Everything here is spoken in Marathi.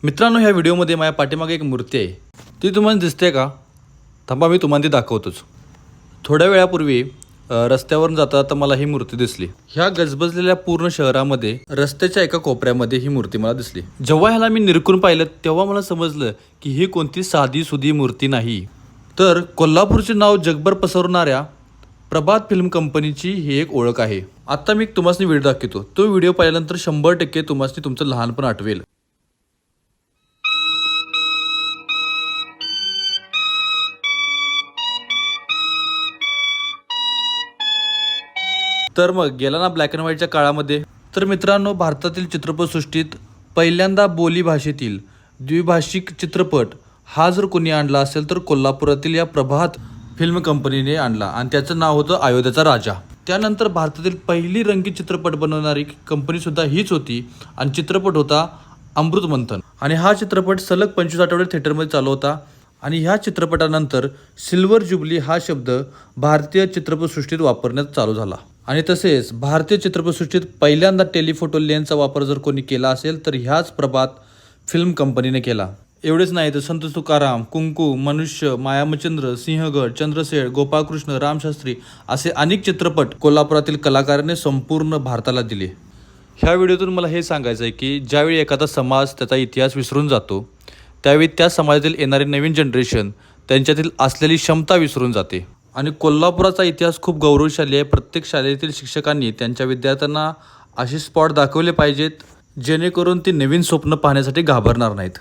मित्रांनो, ह्या व्हिडिओमध्ये माझ्या पाठीमागे एक मूर्ती आहे. ती तुम्हाला दिसते का? थांबा, मी तुम्हाला ती दाखवतोच. थोड्या वेळापूर्वी रस्त्यावरून जाता मला ही मूर्ती दिसली. ह्या गजबजलेल्या पूर्ण शहरामध्ये रस्त्याच्या एका कोपऱ्यामध्ये ही मूर्ती मला दिसली. जेव्हा ह्याला मी निरखून पाहिलं तेव्हा मला समजलं की ही कोणती साधी सुधी मूर्ती नाही, तर कोल्हापूरचे नाव जगभर पसरवणाऱ्या प्रभात फिल्म कंपनीची ही एक ओळख आहे. आता मी तुम्हाला व्हिडिओ दाखवतो. तो व्हिडिओ पाहिल्यानंतर 100% तुम्हाला तुमचं लहानपण आठवेल. तर मग गेला ना ब्लॅक अँड व्हाईटच्या काळामध्ये. तर मित्रांनो, भारतातील चित्रपटसृष्टीत पहिल्यांदा बोलीभाषेतील द्विभाषिक चित्रपट हा जर कोणी आणला असेल तर कोल्हापुरातील या प्रभात फिल्म कंपनीने आणला आणि त्याचं नाव होतं अयोध्याचा राजा. त्यानंतर भारतातील पहिली रंगीत चित्रपट बनवणारी कंपनीसुद्धा हीच होती आणि चित्रपट होता अमृत मंथन. आणि हा चित्रपट सलग 25 आठवडे थिएटरमध्ये चालू होता. आणि ह्या चित्रपटानंतर सिल्वर जुबली हा शब्द भारतीय चित्रपटसृष्टीत वापरण्यात चालू झाला. आणि तसेच भारतीय चित्रपटसृष्टीत पहिल्यांदा टेलिफोटो लेन्सचा वापर जर कोणी केला असेल तर ह्याच प्रभात फिल्म कंपनीने केला. एवढेच नाही तर संत तुकाराम, कुंकू, मनुष्य, मायामचंद्र, सिंहगड, चंद्रसेठ, गोपाळकृष्ण, रामशास्त्री असे अनेक चित्रपट कोल्हापुरातील कलाकारांनी संपूर्ण भारताला दिले. ह्या व्हिडिओतून मला हे सांगायचं आहे की ज्यावेळी एखादा समाज त्याचा इतिहास विसरून जातो त्यावेळी त्या समाजातील येणारे नवीन जनरेशन त्यांच्यातील असलेली क्षमता विसरून जाते. आणि कोल्हापुराचा इतिहास खूप गौरवशाली आहे. प्रत्येक शाळेतील शिक्षकांनी त्यांच्या विद्यार्थ्यांना असे स्पॉट दाखवले पाहिजेत जेणेकरून ते नवीन स्वप्न पाहण्यासाठी घाबरणार नाहीत.